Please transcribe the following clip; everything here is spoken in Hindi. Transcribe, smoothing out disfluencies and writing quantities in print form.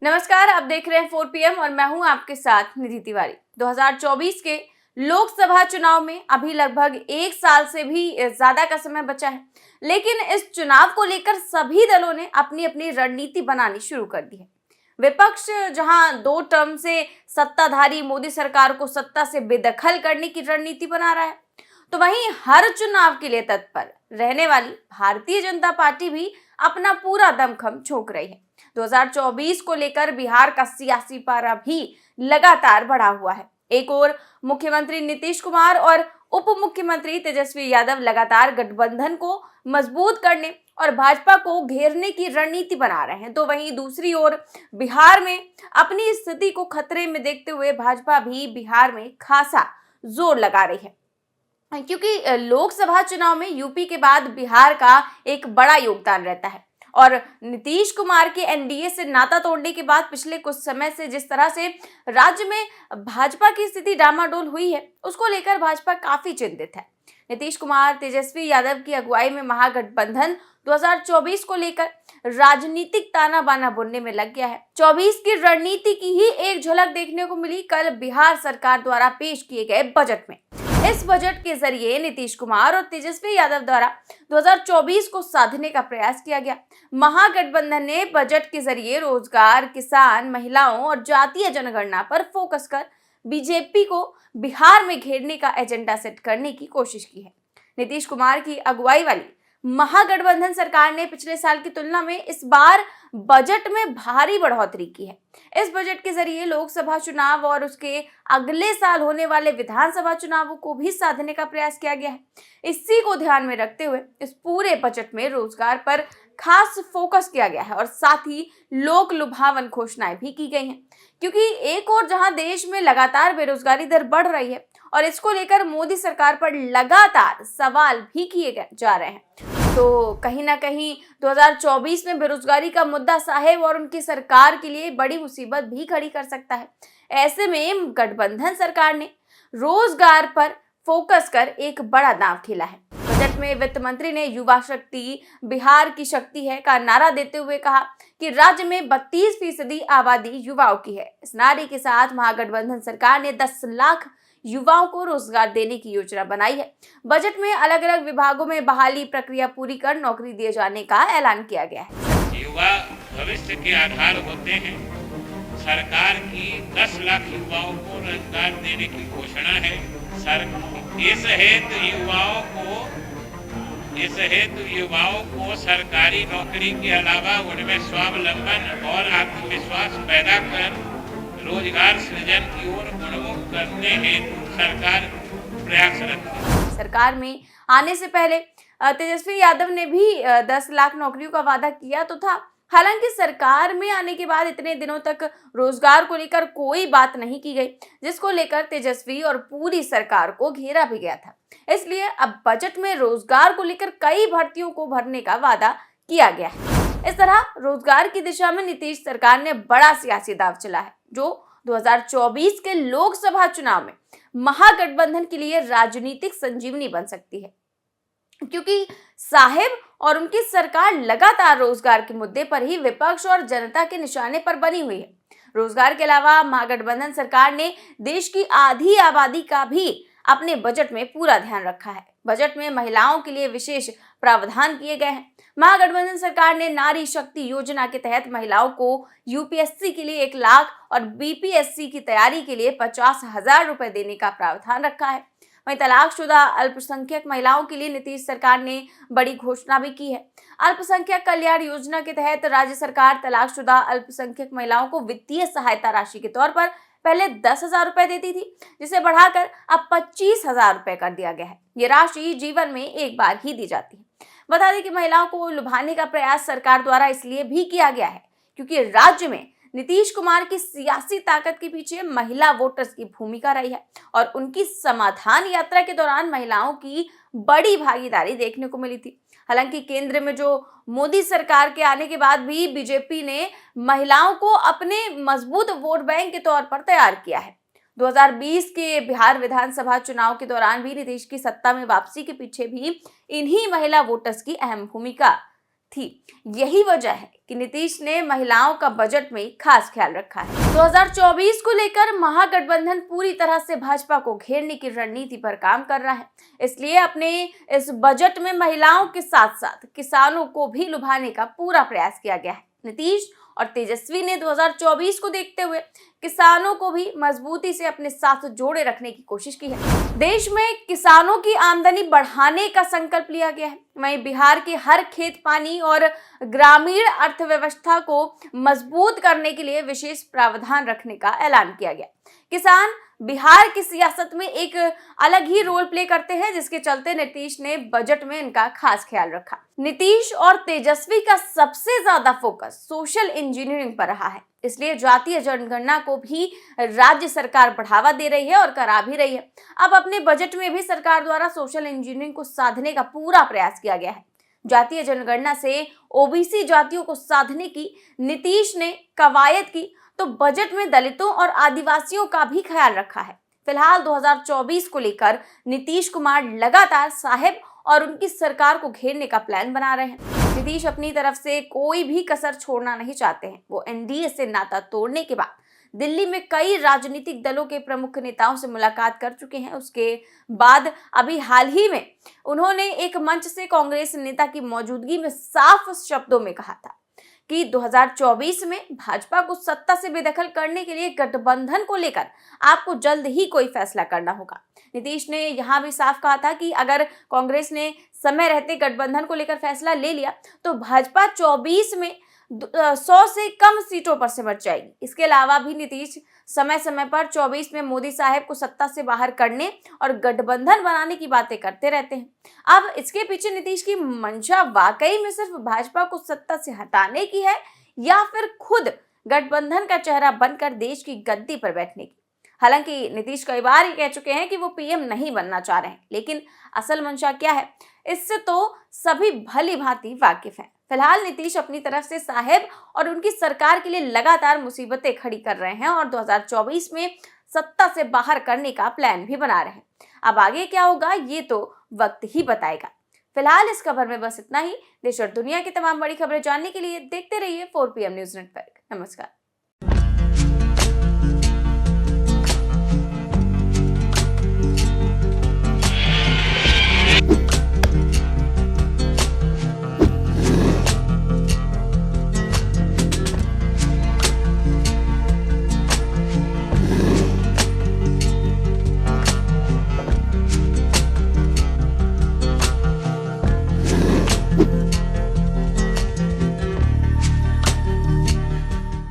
नमस्कार, आप देख रहे हैं 4 PM और मैं हूं आपके साथ निधि तिवारी। 2024 के लोकसभा चुनाव में अभी लगभग 1 साल से भी ज्यादा का समय बचा है, लेकिन इस चुनाव को लेकर सभी दलों ने अपनी अपनी रणनीति बनानी शुरू कर दी है। विपक्ष जहां 2 टर्म से सत्ताधारी मोदी सरकार को सत्ता से बेदखल करने की रणनीति बना रहा है, तो वहीं हर चुनाव के लिए तत्पर रहने वाली भारतीय जनता पार्टी भी अपना पूरा दमखम झोंक रही है। 2024 को लेकर बिहार का सियासी पारा भी लगातार बढ़ा हुआ है। एक ओर मुख्यमंत्री नीतीश कुमार और उप मुख्यमंत्री तेजस्वी यादव लगातार गठबंधन को मजबूत करने और भाजपा को घेरने की रणनीति बना रहे हैं, तो वहीं दूसरी ओर बिहार में अपनी स्थिति को खतरे में देखते हुए भाजपा भी बिहार में खासा जोर लगा रही है, क्योंकि लोकसभा चुनाव में यूपी के बाद बिहार का एक बड़ा योगदान रहता है। और नीतीश कुमार के एनडीए से नाता तोड़ने के बाद पिछले कुछ समय से जिस तरह से राज्य में भाजपा की स्थिति डामाडोल हुई है, उसको लेकर भाजपा काफी चिंतित है। नीतीश कुमार तेजस्वी यादव की अगुवाई में महागठबंधन 2024 को लेकर राजनीतिक ताना बाना बुनने में लग गया है। 24 की रणनीति की ही एक झलक देखने को मिली कल बिहार सरकार द्वारा पेश किए गए बजट में। इस बजट के जरिए नीतीश कुमार और तेजस्वी यादव द्वारा 2024 को साधने का प्रयास किया गया। महागठबंधन ने बजट के जरिए रोजगार, किसान, महिलाओं और जातीय जनगणना पर फोकस कर बीजेपी को बिहार में घेरने का एजेंडा सेट करने की कोशिश की है। नीतीश कुमार की अगुवाई वाली महागठबंधन सरकार ने पिछले साल की तुलना में इस बार बजट में भारी बढ़ोतरी की है। इस बजट के जरिए लोकसभा चुनाव और उसके अगले साल होने वाले विधानसभा चुनावों को भी साधने का प्रयास किया गया है। इसी को ध्यान में रखते हुए इस पूरे बजट में रोजगार पर खास फोकस किया गया है और साथ ही लोक लुभावन घोषणाएं भी की गई हैं, क्योंकि एक और जहां देश में लगातार बेरोजगारी दर बढ़ रही है और इसको लेकर मोदी सरकार पर लगातार सवाल भी किए जा रहे हैं, तो कहीं ना कहीं 2024 में बेरोजगारी का मुद्दा साहेब और उनकी सरकार के लिए बड़ी मुसीबत भी खड़ी कर सकता है। ऐसे में गठबंधन सरकार ने रोजगार पर फोकस कर एक बड़ा दांव खेला है। बजट में वित्त मंत्री ने युवा शक्ति बिहार की शक्ति है का नारा देते हुए कहा कि राज्य में 32% आबादी युवाओं की है। इस नारे के साथ महागठबंधन सरकार ने 10 लाख युवाओं को रोजगार देने की योजना बनाई है। बजट में अलग अलग विभागों में बहाली प्रक्रिया पूरी कर नौकरी दिए जाने का ऐलान किया गया है। युवा भविष्य के आधार होते हैं। सरकार की 10 लाख युवाओं को रोजगार देने की घोषणा है। इस हेतु युवाओं को सरकारी नौकरी के अलावा उनमें स्वावलंबन और आत्मविश्वास पैदा कर रोजगार सृजन की ओर उन्मुख करने हेतु सरकार प्रयासरत है। सरकार में आने से पहले तेजस्वी यादव ने भी 10 लाख नौकरियों का वादा किया तो था। हालांकि सरकार में आने के बाद इतने दिनों तक रोजगार को लेकर कोई बात नहीं की गई, जिसको लेकर तेजस्वी और पूरी सरकार को घेरा भी गया था। इसलिए अब बजट में रोजगार को लेकर कई भर्तियों को भरने का वादा किया गया है। इस तरह रोजगार की दिशा में नीतीश सरकार ने बड़ा सियासी दांव चला है, जो 2024 के लोकसभा चुनाव में महागठबंधन के लिए राजनीतिक संजीवनी बन सकती है, क्योंकि साहेब और उनकी सरकार लगातार रोजगार के मुद्दे पर ही विपक्ष और जनता के निशाने पर बनी हुई है। रोजगार के अलावा महागठबंधन सरकार ने देश की आधी आबादी का भी अपने बजट में पूरा ध्यान रखा है। बजट में महिलाओं के लिए विशेष प्रावधान किए गए हैं। महागठबंधन सरकार ने नारी शक्ति योजना के तहत महिलाओं को यूपीएससी के लिए 1 लाख और बीपीएससी की तैयारी के लिए 50,000 रुपए देने का प्रावधान रखा है। वहीं तलाकशुदा अल्पसंख्यक महिलाओं के लिए नीतीश सरकार ने बड़ी घोषणा भी की है। अल्पसंख्यक कल्याण योजना के तहत राज्य सरकार तलाकशुदा अल्पसंख्यक महिलाओं को वित्तीय सहायता राशि के तौर पर पहले 10,000 रुपए देती थी, जिसे बढ़ाकर अब 25,000 रुपए कर दिया गया है। ये राशि जीवन में एक बार ही दी जाती है। बता दें कि महिलाओं को लुभाने का प्रयास सरकार द्वारा इसलिए भी किया गया है क्योंकि राज्य में नीतीश कुमार की सियासी ताकत के पीछे महिला वोटर्स की भूमिका रही है और उनकी समाधान यात्रा के दौरान महिलाओं की बड़ी भागीदारी देखने को मिली थी। हालांकि केंद्र में जो मोदी सरकार के आने के बाद भी बीजेपी ने महिलाओं को अपने मजबूत वोट बैंक के तौर पर तैयार किया है। 2020 के बिहार विधानसभा चुनाव के दौरान भी नीतीश की सत्ता में वापसी के पीछे भी इन्हीं महिला वोटर्स की अहम भूमिका थी। यही वजह है कि नीतीश ने महिलाओं का बजट में खास ख्याल रखा है। 2024 को लेकर महागठबंधन पूरी तरह से भाजपा को घेरने की रणनीति पर काम कर रहा है। इसलिए अपने इस बजट में महिलाओं के साथ साथ किसानों को भी लुभाने का पूरा प्रयास किया गया है। नीतीश और तेजस्वी ने 2024 को देखते हुए किसानों को भी मजबूती से अपने साथ जोड़े रखने की कोशिश की है। देश में किसानों की आमदनी बढ़ाने का संकल्प लिया गया है। वहीं बिहार के हर खेत पानी और ग्रामीण अर्थव्यवस्था को मजबूत करने के लिए विशेष प्रावधान रखने का ऐलान किया गया। किसान बिहार की सियासत में एक अलग ही रोल प्ले करते हैं, जिसके चलते नीतीश ने बजट में इनका खास ख्याल रखा। नीतीश और तेजस्वी का सबसे ज्यादा फोकस सोशल इंजीनियरिंग पर रहा है। इसलिए जातीय जनगणना को भी राज्य सरकार बढ़ावा दे रही है और करा भी रही है। अब अपने बजट में भी सरकार द्वारा सोशल इंजीनियरिंग को साधने का पूरा प्रयास किया गया है। जातीय जनगणना से ओबीसी जातियों को साधने की नीतीश ने कवायद की, तो बजट में दलितों और आदिवासियों का भी ख्याल रखा है। फिलहाल 2024 को लेकर नीतीश कुमार लगातार साहेब और उनकी सरकार को घेरने का प्लान बना रहे हैं। नीतीश अपनी तरफ से कोई भी कसर छोड़ना नहीं चाहते हैं। वो एनडीए से नाता तोड़ने के बाद दिल्ली में कई राजनीतिक दलों के प्रमुख नेताओं से मुलाकात कर चुके हैं। उसके बाद अभी हाल ही में उन्होंने एक मंच से कांग्रेस नेता की मौजूदगी में साफ शब्दों में कहा था कि 2024 में भाजपा को सत्ता से बेदखल करने के लिए गठबंधन को लेकर आपको जल्द ही कोई फैसला करना होगा। नीतीश ने यहां भी साफ कहा था कि अगर कांग्रेस ने समय रहते गठबंधन को लेकर फैसला ले लिया तो भाजपा 24 में 100 से कम सीटों पर सिमट जाएगी। इसके अलावा भी नीतीश समय समय पर 24 में मोदी साहब को सत्ता से बाहर करने और गठबंधन बनाने की बातें करते रहते हैं। अब इसके पीछे नीतीश की मंशा वाकई में सिर्फ भाजपा को सत्ता से हटाने की है या फिर खुद गठबंधन का चेहरा बनकर देश की गद्दी पर बैठने की। हालांकि नीतीश कई बार ये कह चुके हैं कि वो पीएम नहीं बनना चाह रहे हैं, लेकिन असल मंशा क्या है इससे तो सभी भली भांति वाकिफ हैं। फिलहाल नीतीश अपनी तरफ से साहेब और उनकी सरकार के लिए लगातार मुसीबतें खड़ी कर रहे हैं और 2024 में सत्ता से बाहर करने का प्लान भी बना रहे हैं। अब आगे क्या होगा ये तो वक्त ही बताएगा। फिलहाल इस खबर में बस इतना ही। देश और दुनिया की तमाम बड़ी खबरें जानने के लिए देखते रहिए 4PM न्यूज नेटवर्क। नमस्कार।